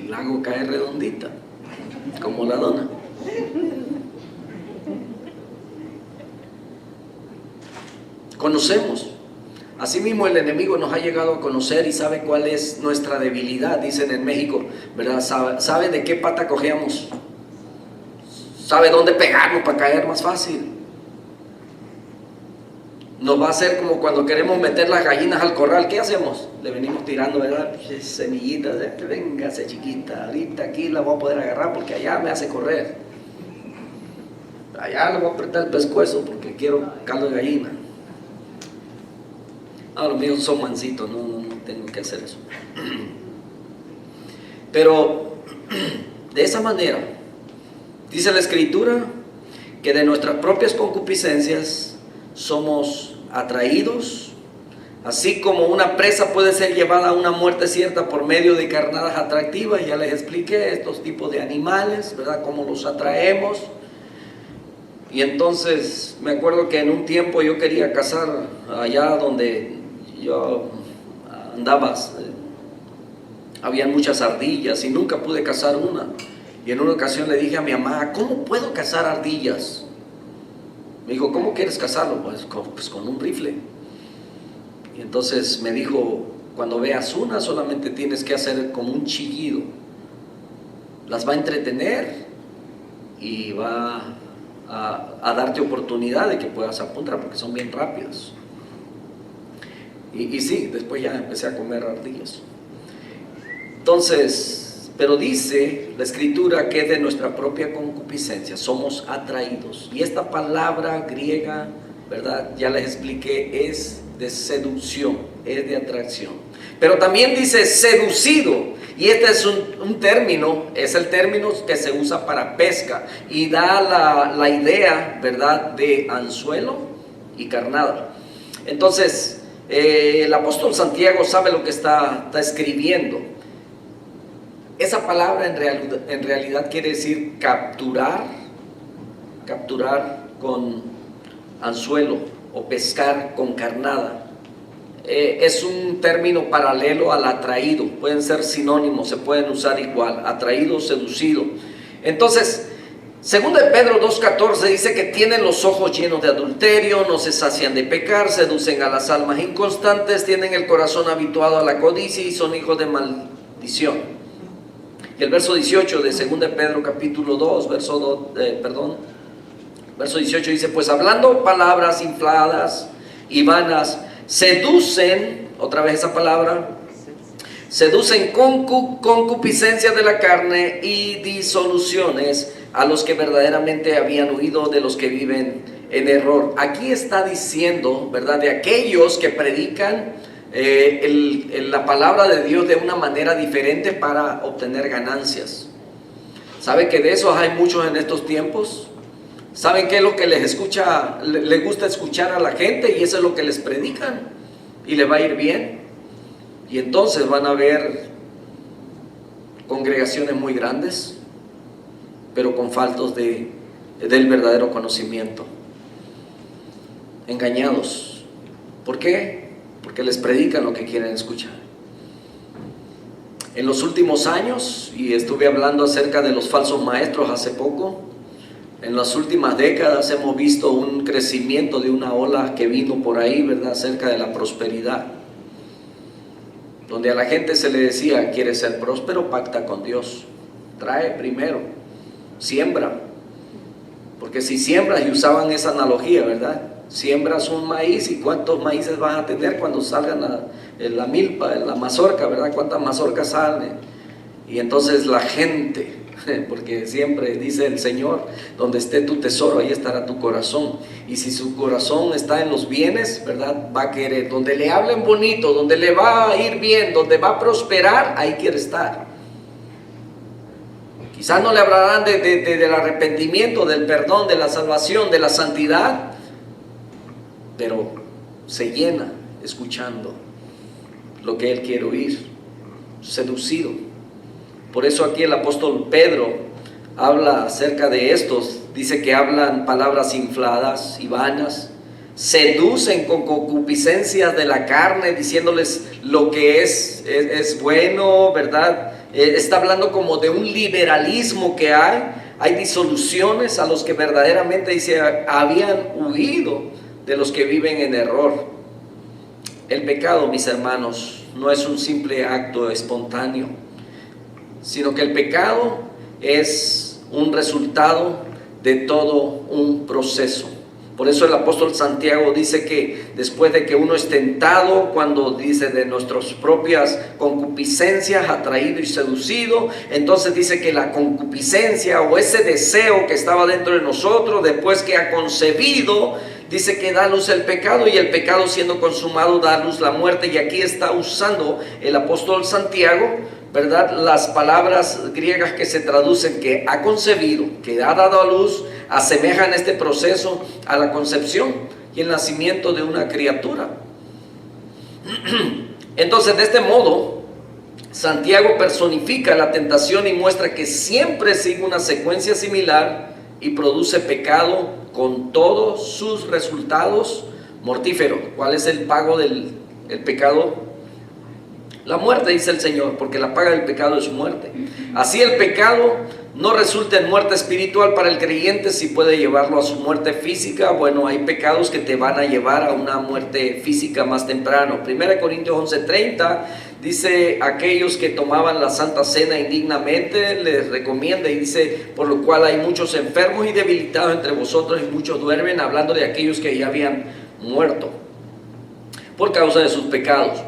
la hago caer redondita, como la dona. Conocemos. Asimismo, el enemigo nos ha llegado a conocer y sabe cuál es nuestra debilidad, dicen en México, ¿verdad? Sabe de qué pata cojeamos, sabe dónde pegarnos para caer más fácil. Nos va a hacer como cuando queremos meter las gallinas al corral. ¿Qué hacemos? Le venimos tirando, ¿verdad? Semillitas, véngase chiquita, ahorita aquí la voy a poder agarrar porque allá me hace correr. Allá le voy a apretar el pescuezo porque quiero caldo de gallina. Ah, los míos son mansitos, no tengo que hacer eso. Pero de esa manera, dice la Escritura, que de nuestras propias concupiscencias somos atraídos, así como una presa puede ser llevada a una muerte cierta por medio de carnadas atractivas. Ya les expliqué estos tipos de animales, ¿verdad? Cómo los atraemos. Y entonces me acuerdo que en un tiempo yo quería cazar allá donde yo andaba, habían muchas ardillas y nunca pude cazar una. Y en una ocasión le dije a mi mamá, ¿cómo puedo cazar ardillas? Me dijo, ¿cómo quieres cazarlo? Pues con un rifle. Y entonces me dijo, cuando veas una, solamente tienes que hacer como un chillido. Las va a entretener y va a darte oportunidad de que puedas apuntar, porque son bien rápidos. Y sí, después ya empecé a comer ardillas. Entonces, pero dice la Escritura que de nuestra propia concupiscencia somos atraídos. Y esta palabra griega, ¿verdad? Ya les expliqué, es de seducción, es de atracción. Pero también dice seducido. Y este es un término, es el término que se usa para pesca. Y da la idea, ¿verdad?, de anzuelo y carnada. Entonces, el apóstol Santiago sabe lo que está escribiendo. Esa palabra en realidad quiere decir capturar con anzuelo o pescar con carnada. Es un término paralelo al atraído, pueden ser sinónimos, se pueden usar igual, atraído, seducido. Entonces, segundo de Pedro 2:14 dice que tienen los ojos llenos de adulterio, no se sacian de pecar, seducen a las almas inconstantes, tienen el corazón habituado a la codicia y son hijos de maldición. Y el verso 18 de 2 de Pedro capítulo 2, verso 18 dice, pues hablando palabras infladas y vanas, seducen, otra vez esa palabra, seducen concupiscencia de la carne y disoluciones a los que verdaderamente habían huido de los que viven en error. Aquí está diciendo, ¿verdad?, de aquellos que predican la palabra de Dios de una manera diferente para obtener ganancias. ¿Sabe que de esos hay muchos en estos tiempos? ¿Saben qué es lo que les gusta escuchar a la gente? Y eso es lo que les predican y les va a ir bien. Y entonces van a haber congregaciones muy grandes, pero con faltos del verdadero conocimiento, engañados. ¿Por qué? Porque les predican lo que quieren escuchar. En los últimos años, y estuve hablando acerca de los falsos maestros hace poco, en las últimas décadas hemos visto un crecimiento de una ola que vino por ahí, ¿verdad?, acerca de la prosperidad, donde a la gente se le decía, ¿quieres ser próspero? Pacta con Dios, trae primero, siembra, porque si siembras, y usaban esa analogía, ¿verdad?, siembras un maíz y cuántos maíces vas a tener cuando salgan la milpa, la mazorca, ¿verdad? Cuántas mazorcas salen. Y entonces la gente, porque siempre dice el Señor, donde esté tu tesoro, ahí estará tu corazón. Y si su corazón está en los bienes, ¿verdad?, va a querer, donde le hablen bonito, donde le va a ir bien, donde va a prosperar, ahí quiere estar. Quizás no le hablarán del arrepentimiento, del perdón, de la salvación, de la santidad, pero se llena escuchando lo que él quiere oír, seducido. Por eso aquí el apóstol Pedro habla acerca de estos, dice que hablan palabras infladas y vanas, seducen con concupiscencias de la carne, diciéndoles lo que es bueno, ¿verdad? Está hablando como de un liberalismo que hay disoluciones a los que verdaderamente dice habían huido de los que viven en error. El pecado, mis hermanos, no es un simple acto espontáneo, sino que el pecado es un resultado de todo un proceso. Por eso el apóstol Santiago dice que después de que uno es tentado, cuando dice de nuestras propias concupiscencias, atraído y seducido, entonces dice que la concupiscencia o ese deseo que estaba dentro de nosotros, después que ha concebido, dice que da a luz el pecado, y el pecado siendo consumado da a luz la muerte. Y aquí está usando el apóstol Santiago, ¿verdad?, las palabras griegas que se traducen que ha concebido, que ha dado a luz, asemejan este proceso a la concepción y el nacimiento de una criatura. Entonces, de este modo, Santiago personifica la tentación y muestra que siempre sigue una secuencia similar y produce pecado con todos sus resultados mortíferos. ¿Cuál es el pago del pecado? La muerte, dice el Señor, porque la paga del pecado es muerte. Así el pecado no resulta en muerte espiritual para el creyente, si puede llevarlo a su muerte física. Bueno, hay pecados que te van a llevar a una muerte física más temprano. 1 Corintios 11:30 dice: aquellos que tomaban la Santa Cena indignamente, les recomienda y dice: por lo cual hay muchos enfermos y debilitados entre vosotros, y muchos duermen, hablando de aquellos que ya habían muerto por causa de sus pecados.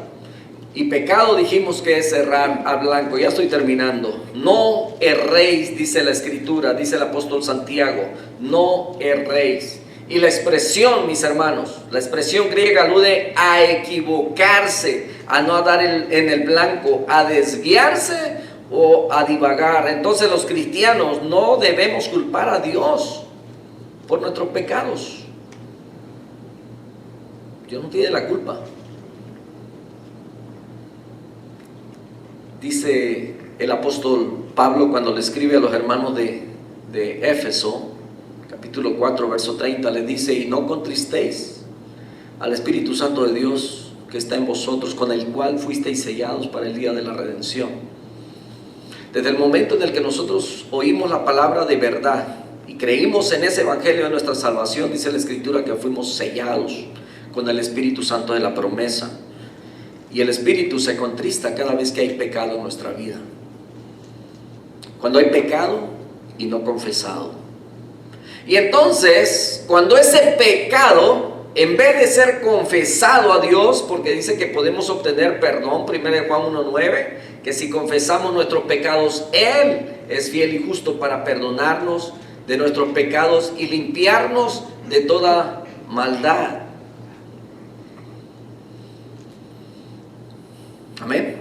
Y pecado dijimos que es errar al blanco. Ya estoy terminando. No erréis, dice la Escritura, dice el apóstol Santiago, no erréis. Y la expresión, mis hermanos, la expresión griega alude a equivocarse, a no dar en el blanco, a desviarse o a divagar. Entonces los cristianos no debemos culpar a Dios por nuestros pecados. Dios no tiene la culpa. Dice el apóstol Pablo cuando le escribe a los hermanos de Éfeso, capítulo 4, verso 30, le dice: y no contristéis al Espíritu Santo de Dios que está en vosotros, con el cual fuisteis sellados para el día de la redención. Desde el momento en el que nosotros oímos la palabra de verdad y creímos en ese evangelio de nuestra salvación, dice la Escritura que fuimos sellados con el Espíritu Santo de la promesa. Y el Espíritu se contrista cada vez que hay pecado en nuestra vida. Cuando hay pecado y no confesado. Y entonces, cuando ese pecado, en vez de ser confesado a Dios, porque dice que podemos obtener perdón, 1 Juan 1:9, que si confesamos nuestros pecados, Él es fiel y justo para perdonarnos de nuestros pecados y limpiarnos de toda maldad. Amén.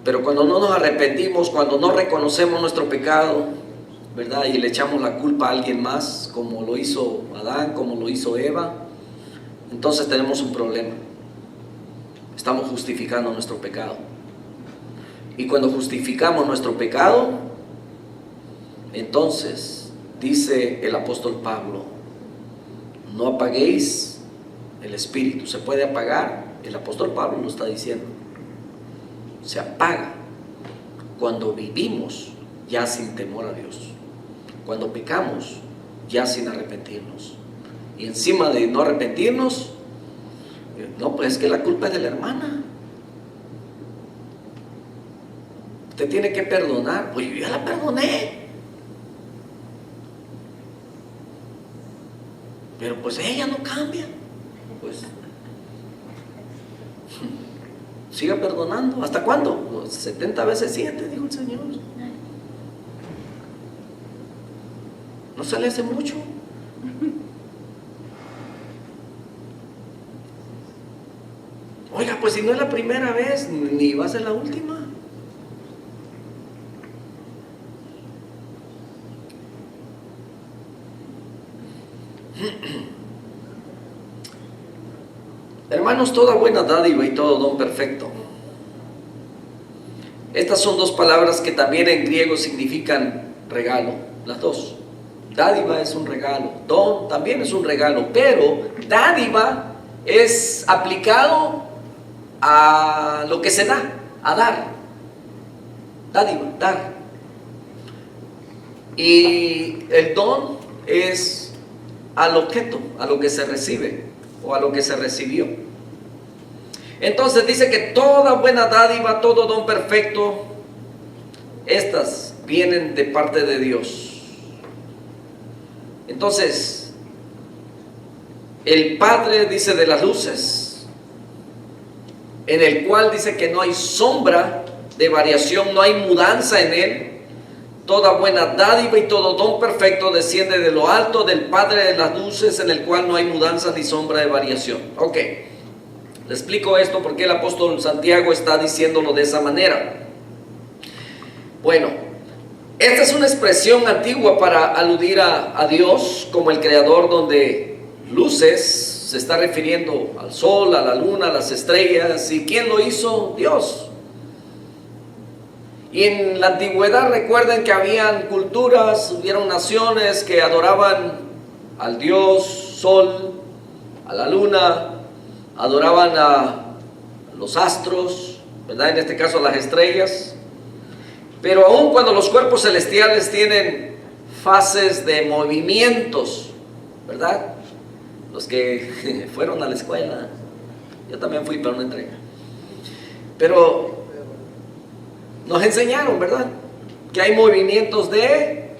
Pero cuando no nos arrepentimos, cuando no reconocemos nuestro pecado, ¿verdad?, y le echamos la culpa a alguien más, como lo hizo Adán, como lo hizo Eva, entonces tenemos un problema. Estamos justificando nuestro pecado. Y cuando justificamos nuestro pecado, entonces dice el apóstol Pablo: no apaguéis el espíritu. ¿Se puede apagar? El apóstol Pablo lo está diciendo. Se apaga cuando vivimos ya sin temor a Dios, cuando pecamos ya sin arrepentirnos. Y encima de no arrepentirnos, no, pues es que la culpa es de la hermana. Usted tiene que perdonar. Pues yo ya la perdoné, pero pues ella no cambia. Pues siga perdonando. ¿Hasta cuándo? 70 veces 7, dijo el Señor. No se le hace mucho. Oiga, pues si no es la primera vez, ni va a ser la última. Hermanos, toda buena dádiva y todo don perfecto. Estas son dos palabras que también en griego significan regalo, las dos. Dádiva es un regalo, don también es un regalo, pero dádiva es aplicado a lo que se da, a dar. Dádiva, dar. Y el don es al objeto, a lo que se recibe o a lo que se recibió. Entonces dice que toda buena dádiva, todo don perfecto, estas vienen de parte de Dios. Entonces, el Padre dice de las luces, en el cual dice que no hay sombra de variación, no hay mudanza en él. Toda buena dádiva y todo don perfecto desciende de lo alto del Padre de las luces, en el cual no hay mudanza ni sombra de variación. Ok, le explico esto porque el apóstol Santiago está diciéndolo de esa manera. Bueno, esta es una expresión antigua para aludir a Dios como el creador, donde luces se está refiriendo al sol, a la luna, a las estrellas. ¿Y quién lo hizo? Dios. Y en la antigüedad recuerden que habían culturas, hubieron naciones que adoraban al Dios Sol, a la luna, adoraban a los astros, ¿verdad? En este caso a las estrellas. Pero aun cuando los cuerpos celestiales tienen fases de movimientos, ¿verdad? Los que fueron a la escuela, yo también fui, pero no entré. Pero nos enseñaron, ¿verdad? Que hay movimientos de,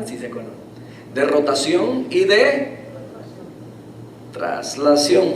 sí se acuerdan, de rotación y de traslación.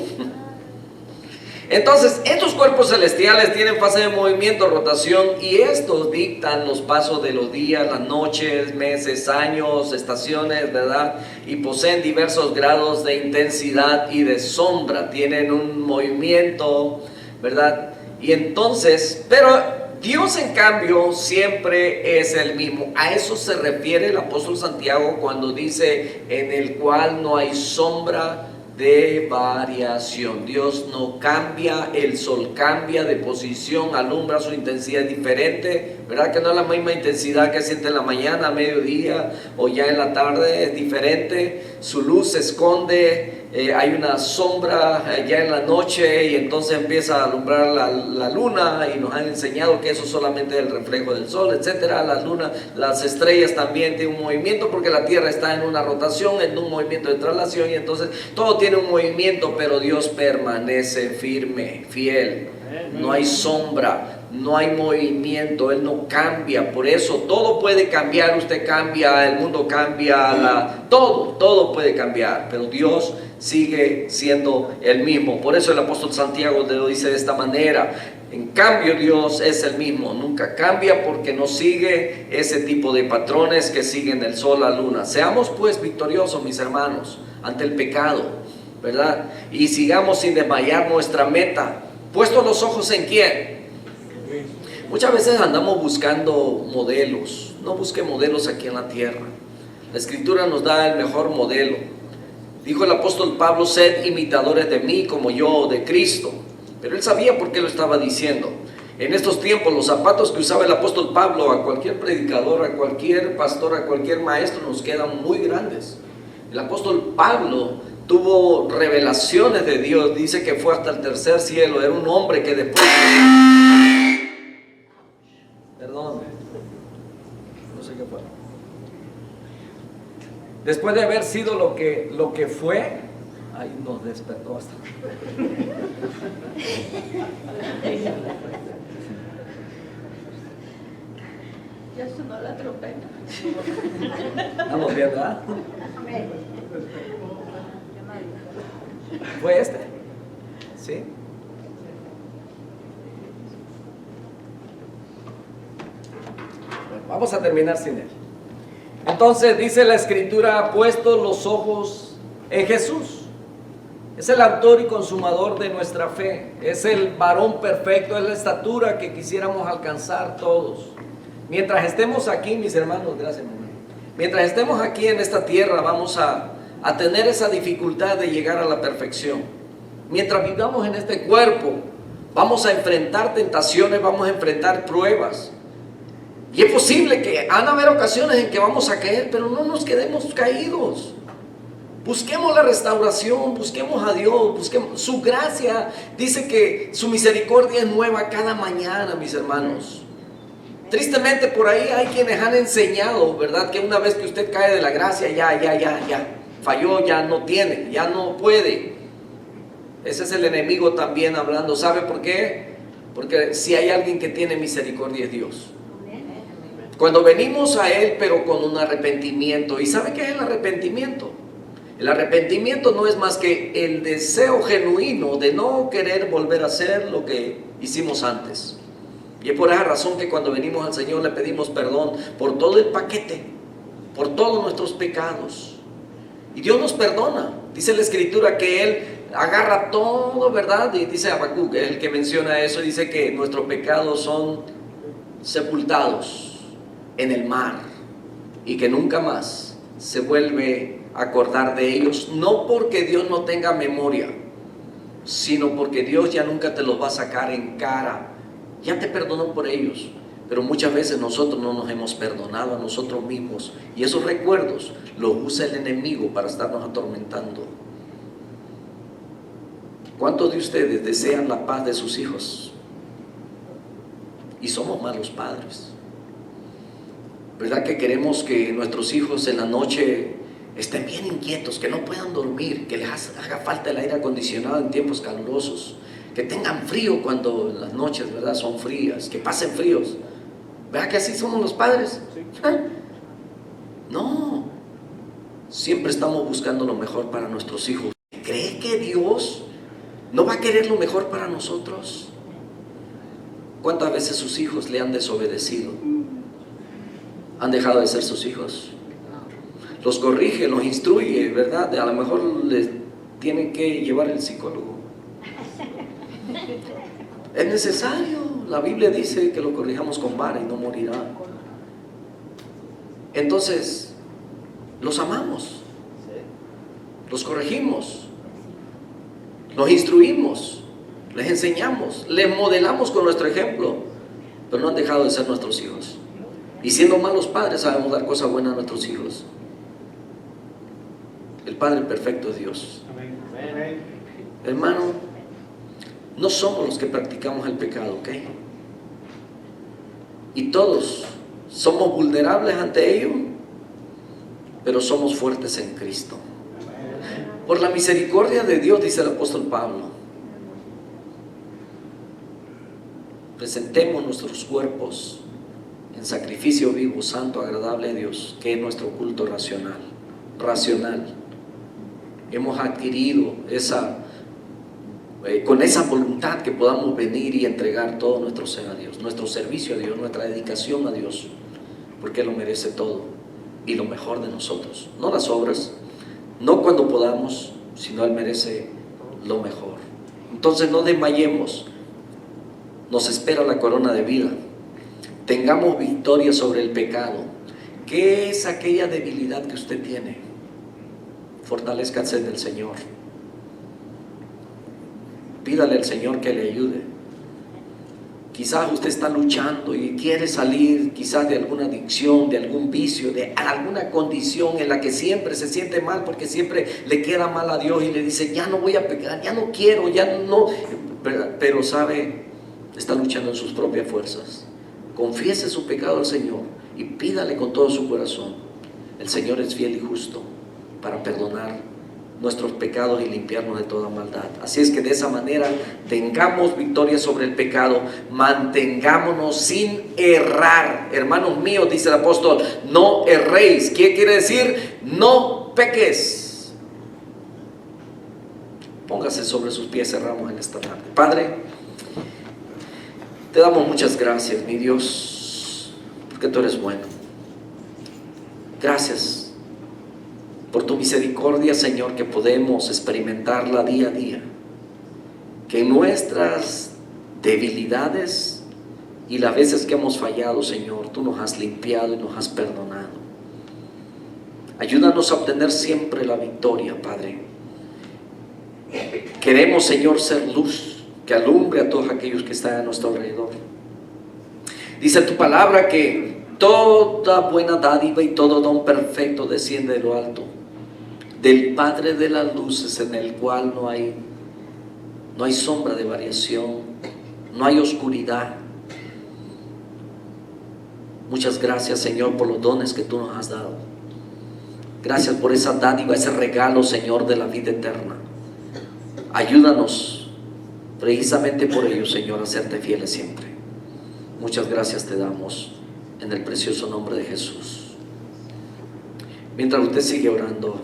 Entonces, estos cuerpos celestiales tienen fase de movimiento, rotación, y estos dictan los pasos de los días, las noches, meses, años, estaciones, ¿verdad? Y poseen diversos grados de intensidad y de sombra, tienen un movimiento, ¿verdad? Y entonces, pero Dios en cambio siempre es el mismo. A eso se refiere el apóstol Santiago cuando dice, en el cual no hay sombra de variación. Dios no cambia, el sol cambia de posición, alumbra, su intensidad es diferente, ¿verdad? Que no es la misma intensidad que siente en la mañana, a mediodía o ya en la tarde, es diferente. Su luz se esconde, hay una sombra ya en la noche y entonces empieza a alumbrar la luna, y nos han enseñado que eso solamente es el reflejo del sol, etcétera. La luna, las estrellas también tienen un movimiento porque la tierra está en una rotación, en un movimiento de traslación, y entonces todo tiene un movimiento, pero Dios permanece firme, fiel. No hay sombra, no hay movimiento, Él no cambia. Por eso todo puede cambiar, usted cambia, el mundo cambia, todo puede cambiar, pero Dios sigue siendo el mismo. Por eso el apóstol Santiago lo dice de esta manera: en cambio Dios es el mismo, nunca cambia, porque no sigue ese tipo de patrones que siguen el sol, la luna. Seamos pues victoriosos, mis hermanos, ante el pecado, ¿verdad? Y sigamos sin desmayar nuestra meta, puestos los ojos en ¿quién? Muchas veces andamos buscando modelos. No busque modelos aquí en la tierra. La Escritura nos da el mejor modelo. Dijo el apóstol Pablo: sed imitadores de mí como yo de Cristo. Pero él sabía por qué lo estaba diciendo. En estos tiempos los zapatos que usaba el apóstol Pablo, a cualquier predicador, a cualquier pastor, a cualquier maestro, nos quedan muy grandes. El apóstol Pablo tuvo revelaciones de Dios. Dice que fue hasta el tercer cielo. Era un hombre que después... Perdón, no sé qué fue. Después de haber sido lo que fue, ahí nos despertó hasta. Ya sonó la trompeta. Estamos bien, ¿verdad? ¿Fue este? ¿Sí? Bueno, vamos a terminar sin él. Entonces dice la Escritura: ha puesto los ojos en Jesús. Es el autor y consumador de nuestra fe. Es el varón perfecto, es la estatura que quisiéramos alcanzar todos. Mientras estemos aquí, mis hermanos, gracias, mamá. Mientras estemos aquí en esta tierra, vamos a tener esa dificultad de llegar a la perfección. Mientras vivamos en este cuerpo, vamos a enfrentar tentaciones, vamos a enfrentar pruebas. Y es posible que van a haber ocasiones en que vamos a caer, pero no nos quedemos caídos. Busquemos la restauración, busquemos a Dios, busquemos su gracia. Dice que su misericordia es nueva cada mañana, mis hermanos. Tristemente por ahí hay quienes han enseñado, ¿verdad? Que una vez que usted cae de la gracia, ya falló, ya no tiene, ya no puede. Ese es el enemigo también hablando. ¿Sabe por qué? Porque si hay alguien que tiene misericordia es Dios. Cuando venimos a Él, pero con un arrepentimiento. ¿Y sabe qué es el arrepentimiento? El arrepentimiento no es más que el deseo genuino de no querer volver a hacer lo que hicimos antes. Y es por esa razón que cuando venimos al Señor le pedimos perdón por todo el paquete, por todos nuestros pecados. Y Dios nos perdona. Dice la Escritura que Él agarra todo, ¿verdad? Y dice Habacuc, que es el que menciona eso, dice que nuestros pecados son sepultados en el mar y que nunca más se vuelve a acordar de ellos, no porque Dios no tenga memoria, sino porque Dios ya nunca te los va a sacar en cara. Ya te perdonó por ellos, pero muchas veces nosotros no nos hemos perdonado a nosotros mismos y esos recuerdos los usa el enemigo para estarnos atormentando. ¿Cuántos de ustedes desean la paz de sus hijos? Y somos malos padres. ¿Verdad que queremos que nuestros hijos en la noche estén bien inquietos, que no puedan dormir, que les haga falta el aire acondicionado en tiempos calurosos, que tengan frío cuando las noches, ¿verdad?, son frías, que pasen fríos? ¿Verdad que así somos los padres? Sí. No, siempre estamos buscando lo mejor para nuestros hijos. ¿Cree que Dios no va a querer lo mejor para nosotros? ¿Cuántas veces sus hijos le han desobedecido? ¿Han dejado de ser sus hijos? Los corrige, los instruye, ¿verdad? A lo mejor les tienen que llevar el psicólogo. Es necesario. La Biblia dice que lo corrijamos con vara y no morirá. Entonces, los amamos, los corregimos, los instruimos, les enseñamos, les modelamos con nuestro ejemplo, pero no han dejado de ser nuestros hijos. Y siendo malos padres sabemos dar cosas buenas a nuestros hijos. El Padre perfecto es Dios. Hermano, no somos los que practicamos el pecado, ¿ok? Y todos somos vulnerables ante ello, pero somos fuertes en Cristo. Por la misericordia de Dios, dice el apóstol Pablo, presentemos nuestros cuerpos en sacrificio vivo, santo, agradable a Dios, que es nuestro culto racional. Hemos adquirido con esa voluntad que podamos venir y entregar todo nuestro ser a Dios, nuestro servicio a Dios, nuestra dedicación a Dios, porque Él lo merece todo y lo mejor de nosotros, no las obras, no cuando podamos, sino Él merece lo mejor. Entonces no desmayemos, nos espera la corona de vida, tengamos victoria sobre el pecado. ¿Qué es aquella debilidad que usted tiene? Fortalézcase en el Señor. Pídale al Señor que le ayude. Quizás usted está luchando y quiere salir quizás de alguna adicción, de algún vicio, de alguna condición en la que siempre se siente mal porque siempre le queda mal a Dios y le dice, ya no voy a pecar, ya no quiero, ya no. Pero sabe, está luchando en sus propias fuerzas. Confiese su pecado al Señor y pídale con todo su corazón. El Señor es fiel y justo para perdonar nuestros pecados y limpiarnos de toda maldad. Así es que de esa manera tengamos victoria sobre el pecado, mantengámonos sin errar. Hermanos míos, dice el apóstol, no erréis. ¿Qué quiere decir? No peques. Póngase sobre sus pies, cerramos en esta tarde. Padre, te damos muchas gracias, mi Dios, porque tú eres bueno. Gracias por tu misericordia, Señor, que podemos experimentarla día a día. Que en nuestras debilidades y las veces que hemos fallado, Señor, tú nos has limpiado y nos has perdonado. Ayúdanos a obtener siempre la victoria, Padre. Queremos, Señor, ser luz que alumbre a todos aquellos que están a nuestro alrededor. Dice tu palabra que toda buena dádiva y todo don perfecto desciende de lo alto, del Padre de las luces, en el cual no hay sombra de variación, no hay oscuridad. Muchas gracias, Señor, por los dones que tú nos has dado. Gracias por esa dádiva, ese regalo, Señor, de la vida eterna. Ayúdanos precisamente por ello, Señor, a serte fieles siempre. Muchas gracias te damos en el precioso nombre de Jesús. Mientras usted sigue orando,